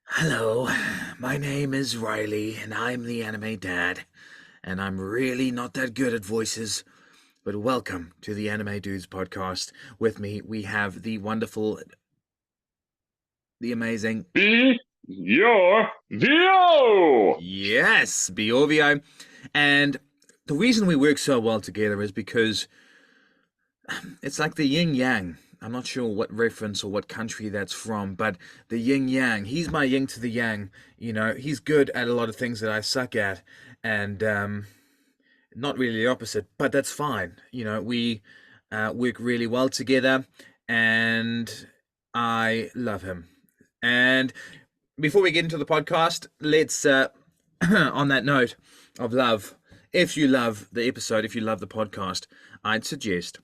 Hello, my name is Riley, and I'm the anime dad. And I'm really not that good at voices, but welcome to the Anime Dudes podcast. With me, we have the wonderful, the amazing, Bjorvio! yes, Bjorvio. And the reason we work so well together is because it's like the yin yang. I'm not sure what reference or what country that's from, but the yin yang. He's my yin to the yang. He's good at a lot of things that I suck at, and not really the opposite, but that's fine. We work really well together, and I love him. And before we get into the podcast, let's, on that note of love, if you love the episode, if you love the podcast, I'd suggest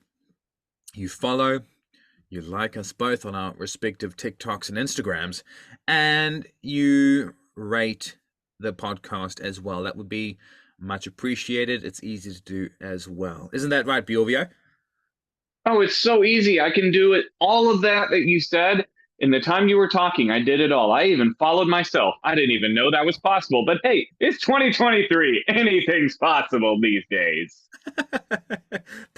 you follow, you like us both on our respective TikToks and Instagrams, and you rate the podcast as well. That would be much appreciated. It's easy to do as well. Isn't that right, Bjorvio? Oh, it's so easy. I can do it. All of that you said in the time you were talking, I did it all. I even followed myself. I didn't even know that was possible. But hey, it's 2023. Anything's possible these days.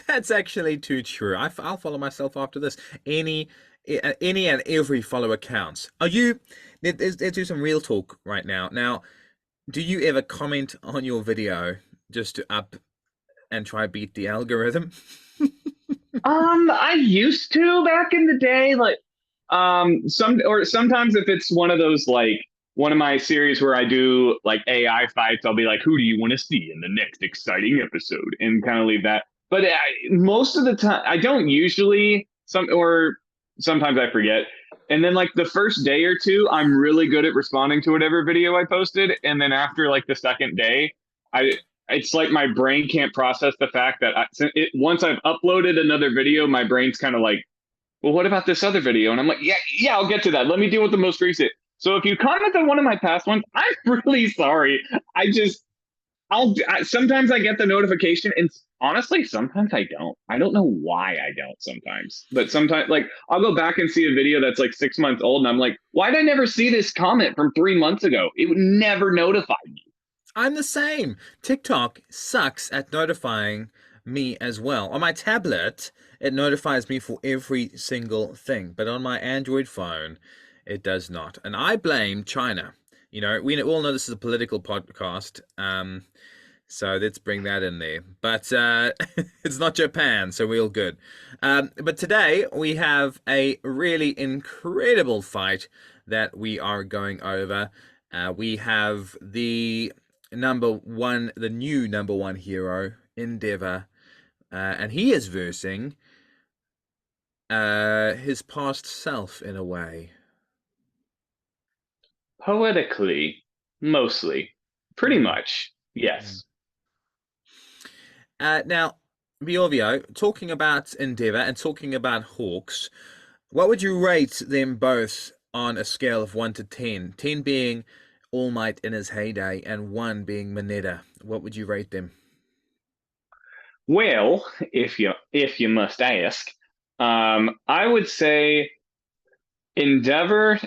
That's actually too true. I'll follow myself after this. Any and every follower counts. Are you? Let's do some real talk right now. Now, do you ever comment on your video just to up and try beat the algorithm? I used to back in the day, like sometimes if it's one of those like one of my series where I do like AI fights, I'll be like, who do you want to see in the next exciting episode? And kind of leave that. But most of the time, I don't usually sometimes I forget. And then like the first day or two, I'm really good at responding to whatever video I posted. And then after like the second day, I it's like my brain can't process the fact that once I've uploaded another video, my brain's kind of like, well, what about this other video? And I'm like, yeah, I'll get to that. Let me deal with the most recent. So if you comment on one of my past ones, I'm really sorry. I just, sometimes I get the notification, and honestly, sometimes I don't. I don't know why I don't sometimes, but sometimes, like, I'll go back and see a video that's like 6 months old, and I'm like, why did I never see this comment from 3 months ago? It would never notify me. I'm the same. TikTok sucks at notifying me as well. On my tablet, it notifies me for every single thing, but on my Android phone, it does not. And I blame China. We all know this is a political podcast, so let's bring that in there. But it's not Japan, so we're all good. But today we have a really incredible fight that we are going over. We have the new number one hero, Endeavor, and he is versing his past self in a way. Poetically, mostly, pretty Mm. much, Mm. yes. Now, Bjorvio, talking about Endeavor and talking about Hawks, what would you rate them both on a scale of 1 to 10? 10 being All Might in his heyday, and 1 being Mineta. What would you rate them? Well, if you must ask, I would say Endeavor.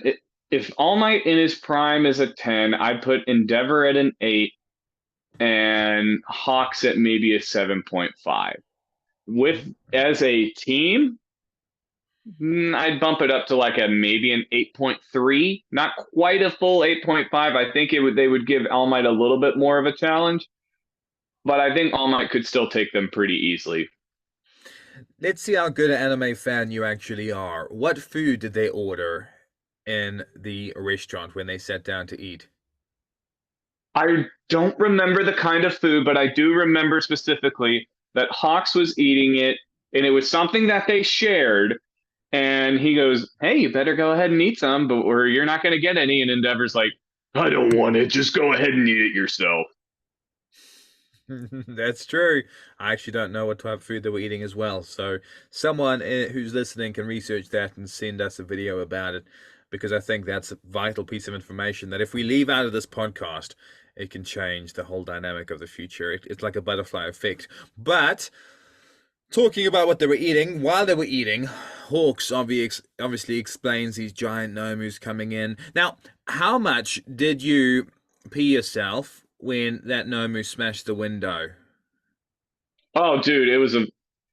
If All Might in his prime is a 10, I'd put Endeavor at an 8 and Hawks at maybe a 7.5. With as a team, I'd bump it up to like a maybe an 8.3, not quite a full 8.5. I think they would give All Might a little bit more of a challenge, but I think All Might could still take them pretty easily. Let's see how good an anime fan you actually are. What food did they order in the restaurant when they sat down to eat? I don't remember the kind of food, but I do remember specifically that Hawks was eating it, and it was something that they shared. And he goes, "Hey, you better go ahead and eat some, but or you're not going to get any." And Endeavor's like, "I don't want it. Just go ahead and eat it yourself." That's true. I actually don't know what type of food they were eating as well. So someone who's listening can research that and send us a video about it, because I think that's a vital piece of information that if we leave out of this podcast, it can change the whole dynamic of the future. It's like a butterfly effect. But Talking about what they were eating, while they were eating, Hawks obviously explains these giant Nomus coming in. Now, how much did you pee yourself when that Nomu smashed the window? Oh, dude, it was a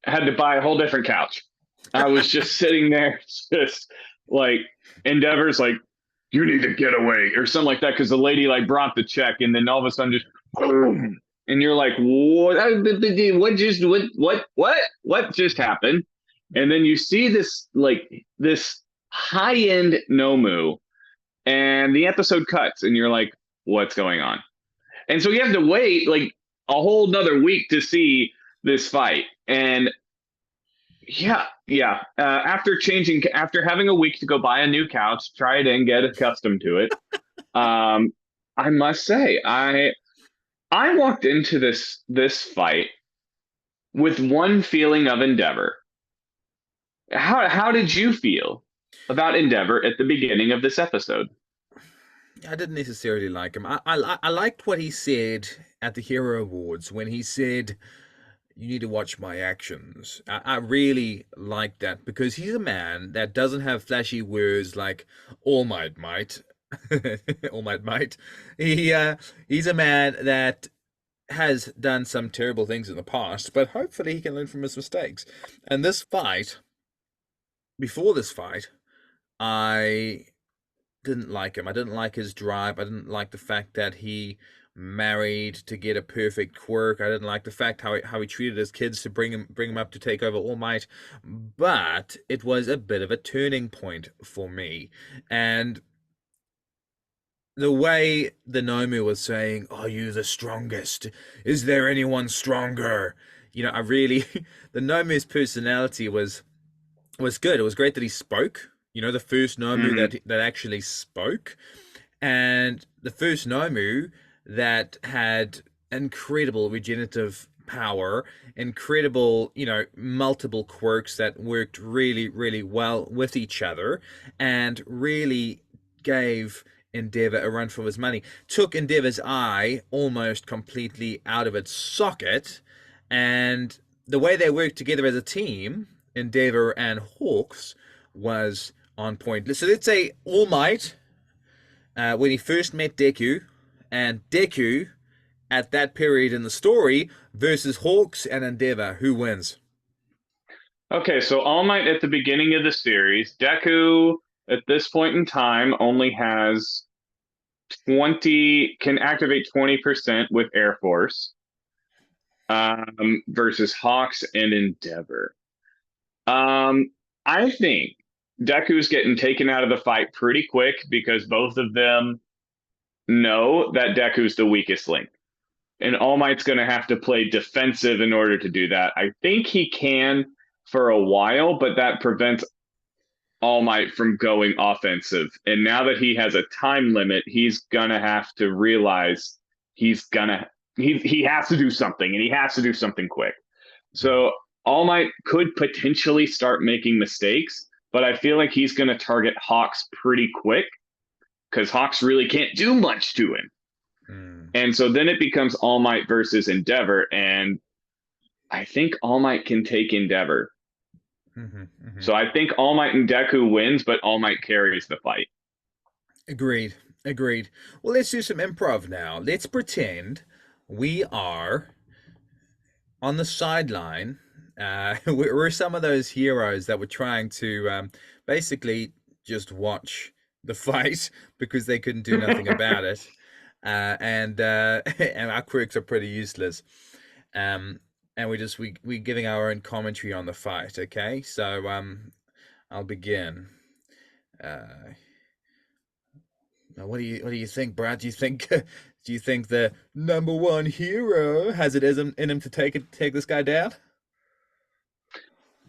I had to buy a whole different couch. I was just sitting there, just like Endeavor's like, you need to get away or something like that, because the lady like brought the check, and then all of a sudden just boom, and you're like, what? What just happened? And then you see this high end Nomu, and the episode cuts, and you're like, what's going on? And so you have to wait like a whole nother week to see this fight. And yeah. After having a week to go buy a new couch, try it and get accustomed to it. Um, I must say, I walked into this fight with one feeling of Endeavor. How did you feel about Endeavor at the beginning of this episode? I didn't necessarily like him. I liked what he said at the Hero Awards when he said, "You need to watch my actions." I really like that because he's a man that doesn't have flashy words like "All Might Might," "All Might Might." He's a man that has done some terrible things in the past, but hopefully he can learn from his mistakes. And this fight, before this fight, I didn't like him. I didn't like his drive. I didn't like the fact that he married to get a perfect quirk. I didn't like the fact how he treated his kids to bring him up to take over All Might. But it was a bit of a turning point for me. And the way the Nomu was saying, "Are you the strongest? Is there anyone stronger?" I really the Nomu's personality was good. It was great that he spoke. The first Nomu Mm-hmm. that actually spoke, and the first Nomu that had incredible regenerative power, incredible, multiple quirks that worked really, really well with each other, and really gave Endeavor a run for his money. Took Endeavor's eye almost completely out of its socket, and the way they worked together as a team, Endeavor and Hawks, was on point. So let's say All Might, when he first met Deku, and Deku at that period in the story versus Hawks and Endeavor. Who wins? Okay, so All Might at the beginning of the series, Deku at this point in time only has 20 can activate 20% with Air Force, versus Hawks and Endeavor. Um, I think Deku's getting taken out of the fight pretty quick because both of them know that Deku's the weakest link. And All Might's going to have to play defensive in order to do that. I think he can for a while, but that prevents All Might from going offensive. And now that he has a time limit, he's gonna have to realize he's gonna he has to do something, and he has to do something quick. So All Might could potentially start making mistakes, but I feel like he's gonna target Hawks pretty quick because Hawks really can't do much to him. Mm. And so then it becomes All Might versus Endeavor, and I think All Might can take Endeavor. Mm-hmm, mm-hmm. So I think All Might and Deku wins, but All Might carries the fight. Agreed. Agreed. Well, let's do some improv now. Let's pretend we are on the sideline. We're some of those heroes that were trying to basically just watch the fight because they couldn't do nothing about it. And our quirks are pretty useless. Um, and we giving our own commentary on the fight. Okay, so I'll begin. Uh, Now, what do you think, Brad? Do you think the number one hero has it in him to take this guy down?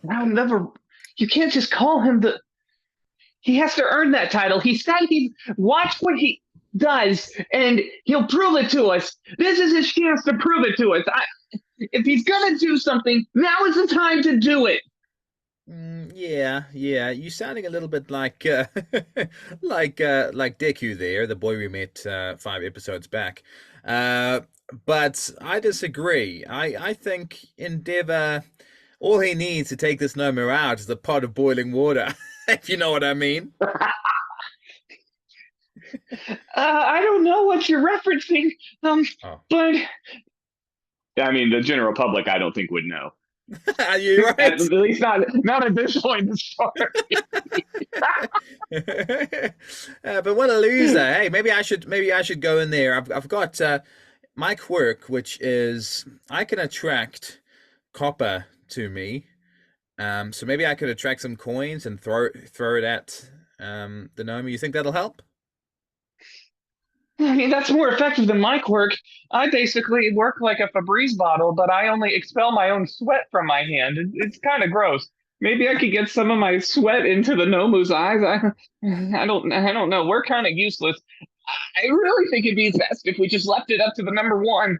I'll never. You can't just call him the. He has to earn that title. He said he watch what he does, and he'll prove it to us. This is his chance to prove it to us. If he's gonna do something, now is the time to do it. Yeah, yeah. You sounding a little bit like like Deku there, the boy we met 5 episodes back. Uh, but I disagree. I think Endeavor. All he needs to take this Nomu out is a pot of boiling water, if you know what I mean. I don't know what you're referencing, um, Oh, but I mean, the general public, I don't think would know. are you At right? least not at this point in the story. But what a loser! Hey, maybe I should go in there. I've got my quirk, which is I can attract copper to me. So maybe I could attract some coins and throw it at the gnome. You think that'll help? I mean, that's more effective than my quirk. I basically work like a Febreze bottle, but I only expel my own sweat from my hand. It's kind of gross. Maybe I could get some of my sweat into the Nomu's eyes. I don't know. We're kind of useless. I really think it'd be best if we just left it up to the number one.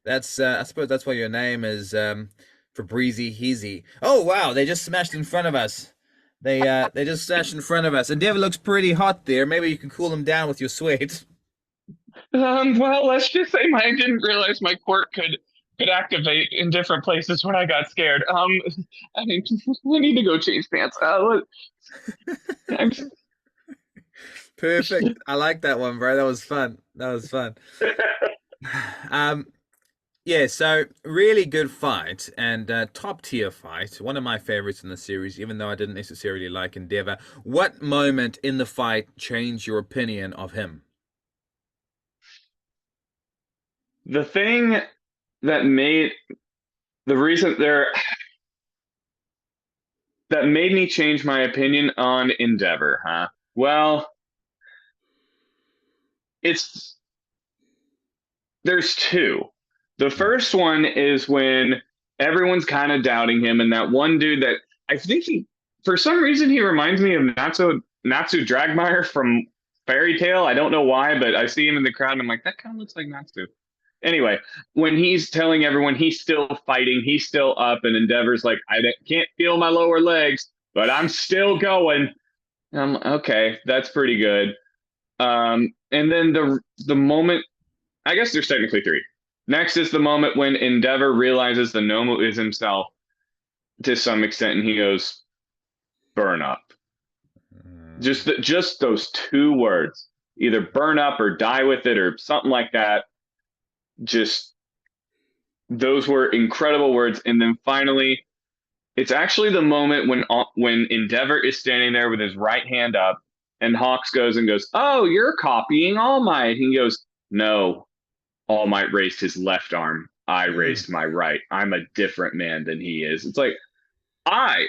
That's I suppose that's why your name is for Breezy Heezy. Oh wow, they just smashed in front of us. They just smashed in front of us. And Endeavor looks pretty hot there. Maybe you can cool them down with your sweat. Well, let's just say I didn't realize my quirk could activate in different places when I got scared. I mean, I need to go change pants. I'm Perfect. I like that one, bro. That was fun. That was fun. Um, yeah, so really good fight and top tier fight. One of my favorites in the series, even though I didn't necessarily like Endeavor. What moment in the fight changed your opinion of him? the thing that made the reason there that made me change my opinion on Endeavor, huh? Well, it's there's two. The Hmm. first one is when everyone's kind of doubting him, and that one dude that I think for some reason, he reminds me of Natsu Dragmire from Fairy Tale. I don't know why, but I see him in the crowd, and I'm like, that kind of looks like Natsu. Anyway, when he's telling everyone he's still fighting, he's still up, and Endeavor's like, can't feel my lower legs, but I'm still going. Okay, that's pretty good. And then the moment, I guess there's technically three. Next is the moment when Endeavor realizes the Nomu is himself to some extent, and he goes, "Burn up." Hmm. Just those two words, either burn up or die with it or something like that. Just those were incredible words. And then finally, it's actually the moment when Endeavor is standing there with his right hand up, and Hawks goes, "Oh, you're copying All Might." He goes, "No, All Might raised his left arm. I Hmm. raised my right. I'm a different man than he is." It's like I,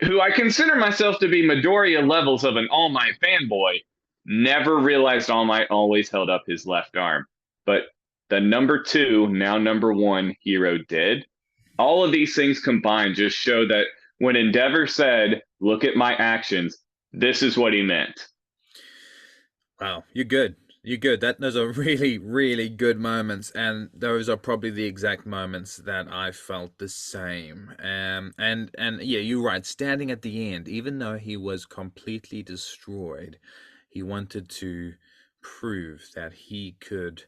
who I consider myself to be Midoriya levels of an All Might fanboy, never realized All Might always held up his left arm. But the number two, now number one hero did. All of these things combined just show that when Endeavor said, "Look at my actions," this is what he meant. Wow, you're good. You're good. Those are really, really good moments, and those are probably the exact moments that I felt the same. And yeah, you're right. Standing at the end, even though he was completely destroyed, he wanted to prove that he could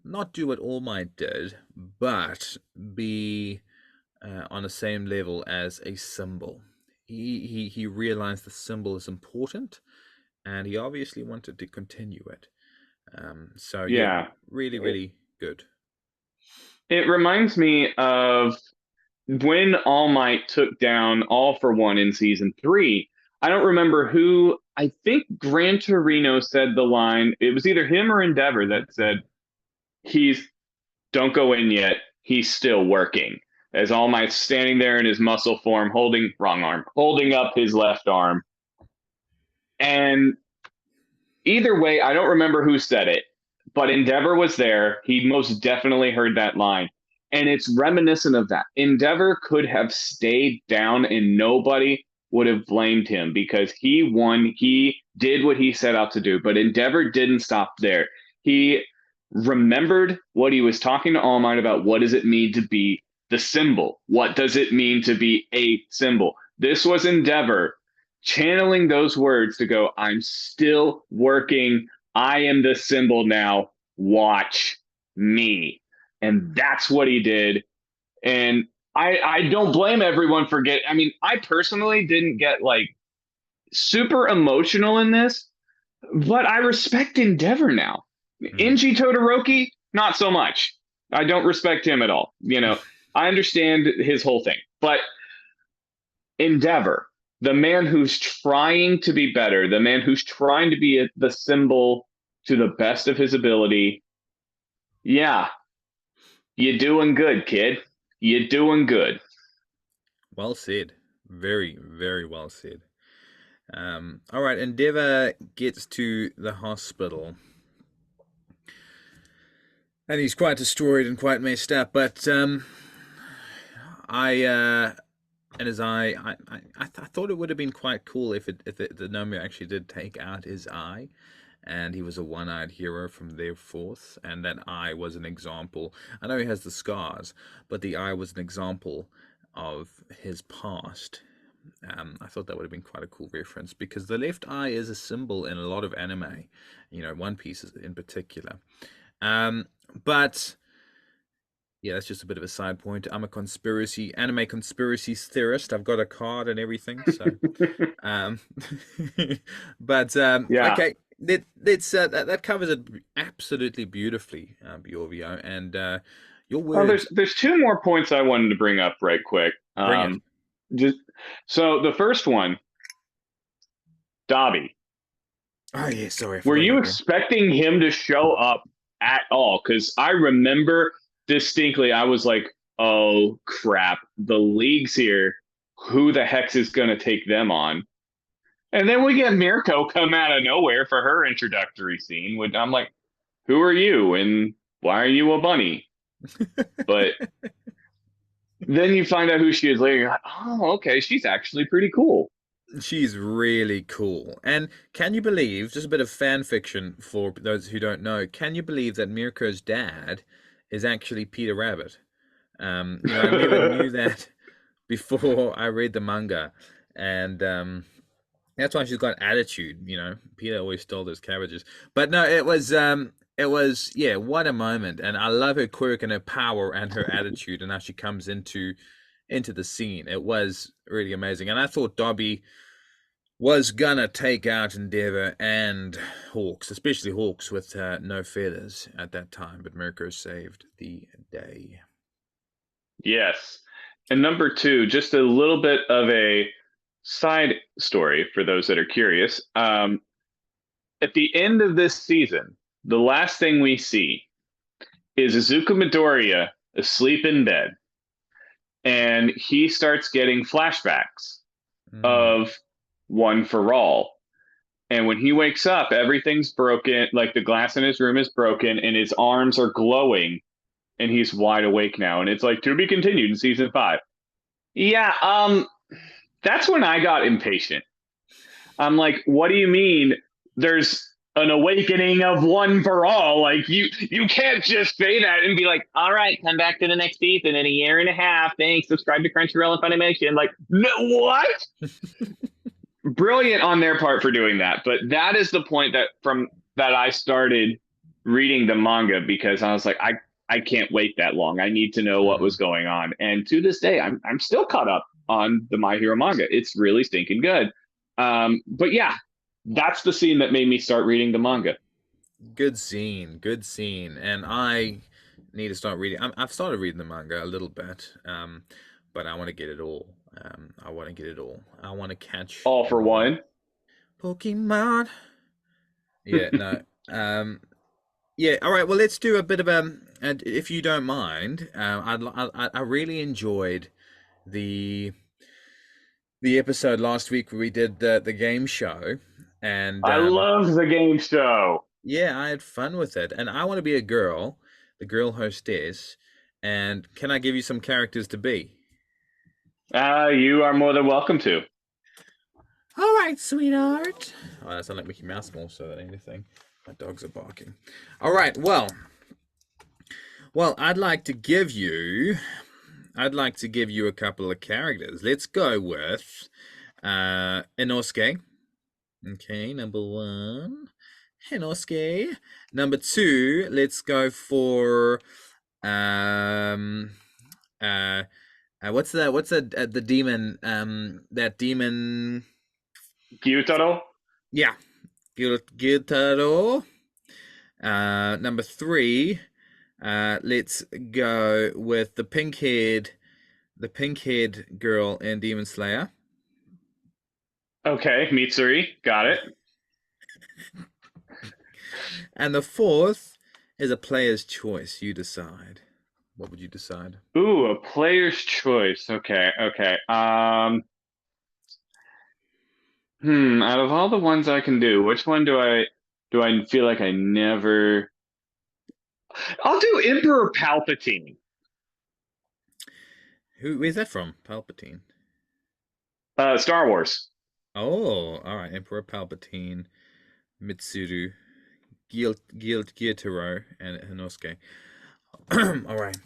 not do what All Might did, but be on the same level as a symbol. He realized the symbol is important and he obviously wanted to continue it. So yeah, Yeah. really, It, really good. it reminds me of when All Might took down All for One in season three. I don't remember who. I think Gran Torino said the line. It was either him or Endeavor that said, "He's don't go in yet. He's still working." As All Might's standing there in his muscle form, holding wrong arm, holding up his left arm. And either way, I don't remember who said it, but Endeavor was there. He most definitely heard that line. And it's reminiscent of that. Endeavor could have stayed down and nobody would have blamed him because he won. He did what he set out to do, but Endeavor didn't stop there. He remembered what he was talking to All Might about. What does it mean to be the symbol? What does it mean to be a symbol? This was Endeavor channeling those words to go, "I'm still working. I am the symbol now. Watch me." And that's what he did. And I don't blame everyone for I mean, I personally didn't get like super emotional in this, but I respect Endeavor now. Mm. Inji Todoroki, not so much. I don't respect him at all. I understand his whole thing, but Endeavor, the man who's trying to be better, the man who's trying to be the symbol to the best of his ability. Yeah, you're doing good, kid. You're doing good. Well said. Very, very well said. All right, Endeavor gets to the hospital, and he's quite destroyed and quite messed up. But I and his eye, I thought it would have been quite cool if the Nomu actually did take out his eye, and he was a one-eyed hero from there forth, and that eye was an example. I know he has the scars, but the eye was an example of his past. I thought that would have been quite a cool reference because the left eye is a symbol in a lot of anime, One Piece in particular. Um, but yeah, that's just a bit of a side point. I'm a anime conspiracy theorist. I've got a card and everything. So, um, but Yeah. okay, that covers it absolutely beautifully, Bjorvio. And your Well, words, there's two more points I wanted to bring up right quick. bring it. Just so the first one, Dobby. Oh yeah, sorry, I Were forgot you about him. expecting him to show up at all? Because I remember distinctly, I was like, "Oh crap, the league's here. Who the heck is going to take them on?" And then we get Mirko come out of nowhere for her introductory scene. Which I'm like, "Who are you? And why are you a bunny?" But then you find out who she is later. You're like, "Oh, okay, she's actually pretty cool." She's really cool. And can you believe, just a bit of fan fiction for those who don't know, can you believe that Mirko's dad is actually Peter Rabbit? I never knew that before I read the manga. And that's why she's got attitude, Peter always stole those cabbages. But no, yeah, what a moment. And I love her quirk and her power and her attitude and how she comes into the scene. It was really amazing. And I thought Dobby was gonna take out Endeavor and Hawks, especially Hawks with no feathers at that time, but Mirko saved the day. Yes. And number two, just a little bit of a side story for those that are curious. At the end of this season, the last thing we see is Izuku Midoriya asleep in bed, and he starts getting flashbacks Mm. of One for All. And when he wakes up, everything's broken. Like the glass in his room is broken, and his arms are glowing, and he's wide awake now. And it's like to be continued in season 5. Yeah, that's when I got impatient. I'm like, what do you mean there's an awakening of One for All? Like you can't just say that and be like, all right, come back to the next season in a year and a half. Thanks. Subscribe to Crunchyroll and Funimation. Like, no, what? Brilliant on their part for doing that. But that is the point that I started reading the manga because I was like, I can't wait that long. I need to know what was Mm. going on. And to this day, I'm still caught up on the My Hero manga. It's really stinking good. But yeah, that's the scene that made me start reading the manga. Good scene, good scene. And I need to start reading. I've started reading the manga a little bit, but I want to get it all. I want to get it all. I want to catch All for them all. one. Pokemon. Yeah, no. Yeah, all right. Well, let's do a bit of and if you don't mind, I really enjoyed the the episode last week where we did the game show, and I love the game show. yeah, I had fun with it. And I want to be a girl, the girl hostess. And can I give you some characters to be? You are more than welcome to. All right, sweetheart. Oh, that sounds like Mickey Mouse more so than anything. My dogs are barking. All right, well, I'd like to give you a couple of characters. Let's go with Inosuke. Okay, number one, Inosuke. Number two, let's go for um uh What's the demon? That demon. Gyutaro? Yeah, Gyutaro. Number three. Let's go with the pink-haired girl in Demon Slayer. Okay, Mitsuri. Got it. And the fourth is a player's choice. You decide. What would you decide? Ooh, a player's choice. Okay, okay. Out of all the ones I can do, which one do I feel like I never I'll do Emperor Palpatine. Where's that from? Palpatine. Star Wars. Oh, all right. Emperor Palpatine, Mitsuru, Gyotaro, and Hinosuke. All right.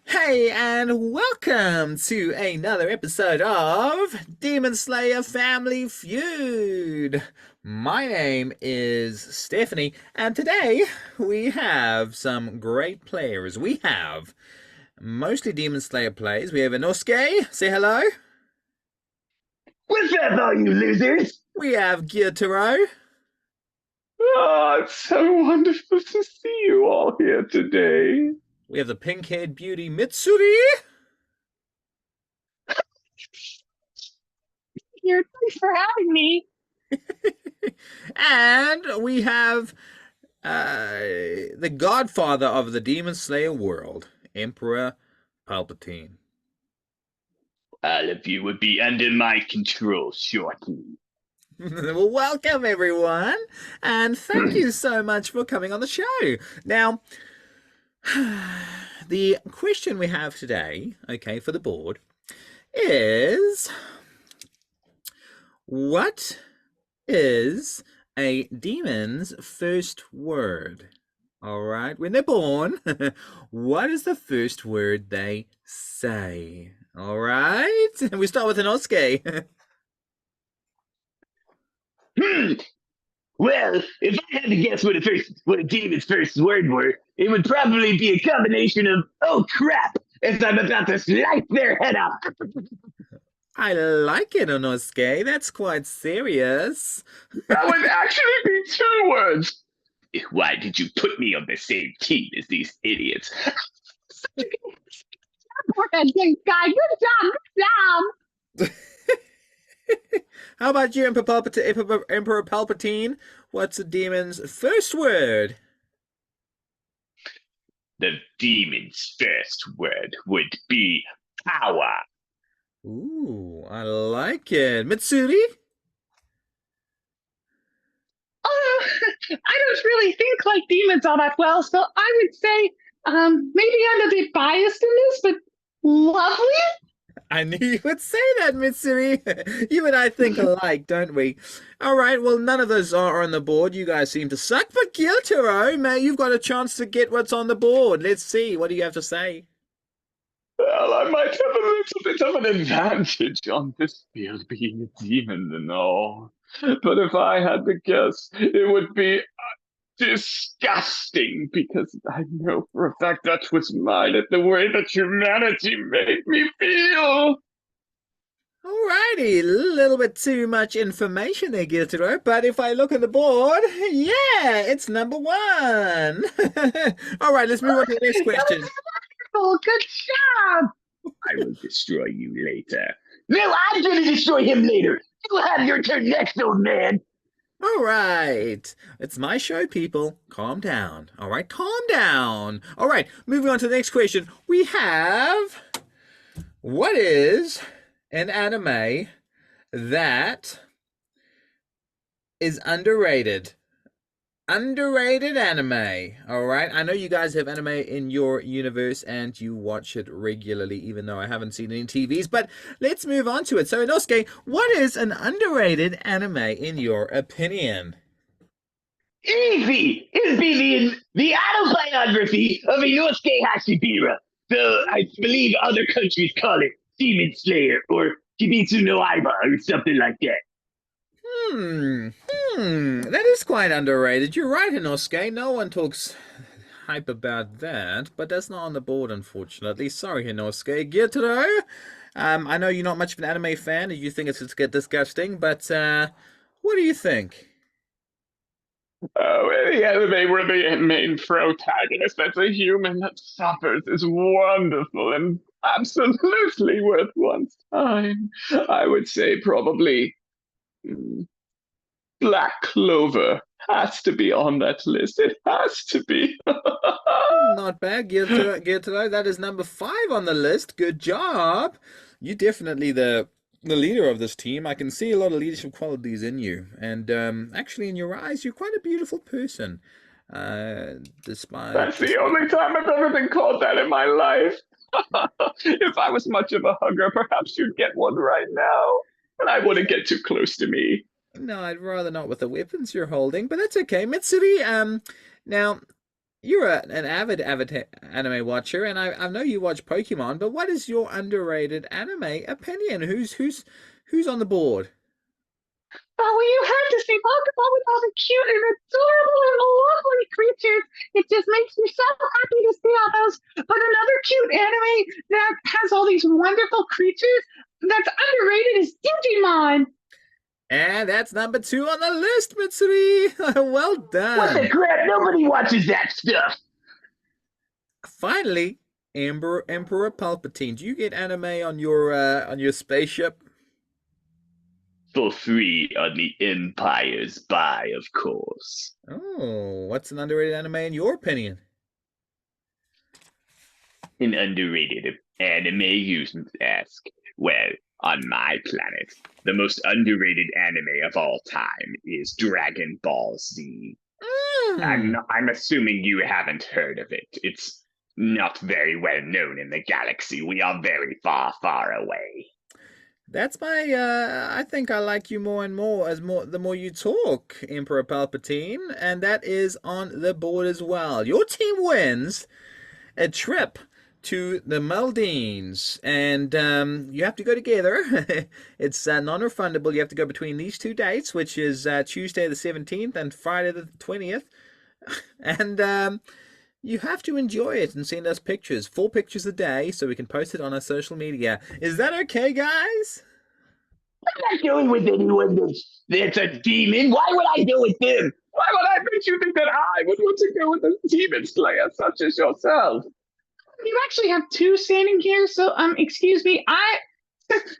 Hey, and welcome to another episode of Demon Slayer Family Feud. My name is Stephanie, and today we have some great players. We have mostly Demon Slayer players. We have Inosuke. Say hello. What's up, all you losers? We have Gyotaro. Oh, it's so wonderful to see you all here today. We have the pink-haired beauty Mitsuri. Here, thanks for having me. And we have the godfather of the Demon Slayer world, Emperor Palpatine. All of you would be under my control shortly. Well, welcome everyone, and thank you so much for coming on the show. Now, the question we have today, okay, for the board, is what is a demon's first word? All right, when they're born, what is the first word they say? All right, we start with Inosuke. Well, if I had to guess what a demon's first word were, it would probably be a combination of "oh crap" as I'm about to slice their head off. I like it, Inosuke. That's quite serious. That would actually be two words. Why did you put me on the same team as these idiots? Good guy, good job. How about you, Emperor Palpatine? What's a demon's first word? The demon's first word would be power. Ooh, I like it. Mitsuri? I don't really think like demons all that well, so I would say maybe I'm a bit biased in this, but lovely. I knew you would say that, Mitsuri. You and I think alike, don't we? All right, well, none of those are on the board. You guys seem to suck. But Gyotaro, man, you've got a chance to get what's on the board. Let's see. What do you have to say? Well, I might have a little bit of an advantage on this field, being a demon and all. But if I had to guess, it would be disgusting because I know for a fact that was mine at the way that humanity made me feel. Alrighty, a little bit too much information there, Gyotaro, but if I look at the board, yeah, it's number one. All right, let's move on to the next question. Oh, good job! I will destroy you later. No, I'm going to destroy him later. You have your turn next, old man. All right, it's my show, people. Calm down. All right, calm down. All right, moving on to the next question. We have, what is an anime that is underrated? Underrated anime. All right. I know you guys have anime in your universe and you watch it regularly, even though I haven't seen any TVs. But let's move on to it. So, Inosuke, what is an underrated anime in your opinion? Easy! It'd be the autobiography of Inosuke Hashibira. So I believe other countries call it Demon Slayer or Kimitsu no Aiba or something like that. That is quite underrated. You're right, Inosuke. No one talks hype about that, but that's not on the board, unfortunately. Sorry, Hinosuke. Gyutaro, I know you're not much of an anime fan, and you think it's get disgusting, but what do you think? Oh, the anime where the main protagonist that's a human that suffers is wonderful and absolutely worth one's time. I would say probably mm, Black Clover has to be on that list. It has to be. Not bad, Gyutaro. That is number 5 on the list. Good job. You definitely the leader of this team. I can see a lot of leadership qualities in you, and actually, in your eyes, you're quite a beautiful person. That's the Despite only time I've ever been called that in my life. If I was much of a hugger, perhaps you'd get one right now, and I wouldn't get too close to me. no, I'd rather not with the weapons you're holding, but that's okay. Mitsuri, now you're an avid anime watcher, and I know you watch Pokemon, but what is your underrated anime opinion? Who's on the board? Oh, well, you have to see Pokemon with all the cute and adorable and lovely creatures. It just makes me so happy to see all those. But another cute anime that has all these wonderful creatures that's underrated is Digimon. And that's number 2 on the list, Mitsuri. Well What the done. crap? Nobody watches that stuff. Finally, Emperor Palpatine. Do you get anime on your spaceship? For free on the Empire's buy, of course. Oh, what's an underrated anime in your opinion? An underrated anime users ask. Well, on my planet, the most underrated anime of all time is Dragon Ball Z. Hmm. I'm assuming you haven't heard of it. It's not very well known in the galaxy. We are very far, far away. That's my I think I like you more and more as more the more you talk, Emperor Palpatine, and that is on the board as well. Your team wins a trip to the Maldives, and you have to go together. It's non-refundable. You have to go between these two dates, which is Tuesday the 17th and Friday the 20th, and you have to enjoy it and send us pictures, 4 pictures a day, so we can post it on our social media. Is that okay, guys? I'm not going with anyone that's a demon. Why would I go with them? Why would I make you think that I would want to go with a demon slayer such as yourself? You actually have two standing here, so excuse me.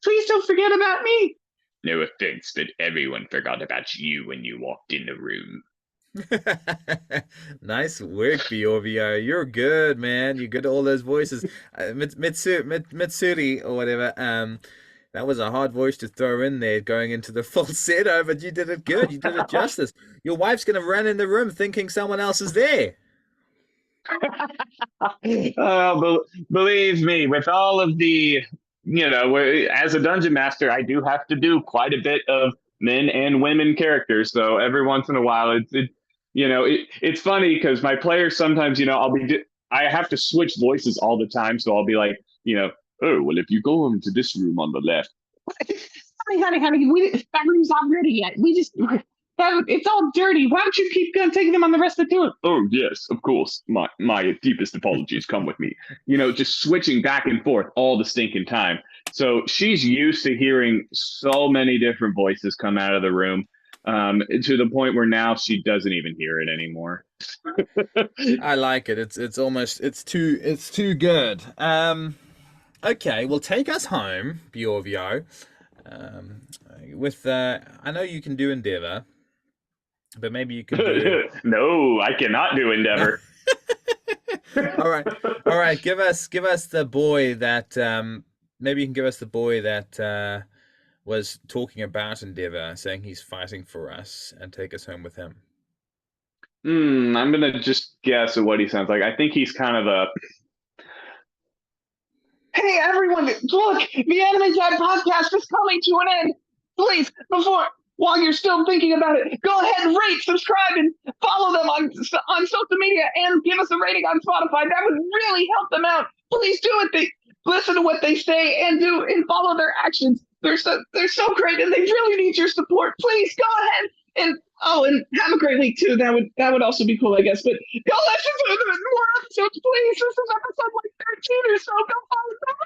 Please don't forget about me. No offense, but everyone forgot about you when you walked in the room. Nice work, Bjorvio. You're good, man. You're good at all those voices. Mitsuri or whatever. That was a hard voice to throw in there going into the falsetto, but you did it good. You did it justice. Your wife's gonna run in the room thinking someone else is there. Believe me, with all of the, as a dungeon master, I do have to do quite a bit of men and women characters. So every once in a while, it's funny because my players sometimes, I have to switch voices all the time. So I'll be like, oh, well, if you go into this room on the left. Honey, that room's not ready yet. It's all dirty. Why don't you keep taking them on the rest of the tour? Oh, yes, of course. My deepest apologies. Come with me. Just switching back and forth all the stinking time. So she's used to hearing so many different voices come out of the room, to the point where now she doesn't even hear it anymore. I like it. It's too good. Okay, well take us home, Bjorvio. Um, with I know you can do Endeavor, but maybe you can do. No, I cannot do Endeavor. All right, all right. Give us the boy that maybe you can give us the boy that was talking about Endeavor, saying he's fighting for us, and take us home with him. I'm gonna just guess at what he sounds like. I think he's kind of a. Hey, everyone, look, the Anime Dad podcast is coming to an end. Please, while you're still thinking about it, go ahead and rate, subscribe, and follow them on social media and give us a rating on Spotify. That would really help them out. Please do it. Listen to what they say and follow their actions. They're so great and they really need your support. Please go ahead And and have a great week too. That would also be cool, I guess. But go listen to more episodes, please. This is episode like 13 or so. Go follow them.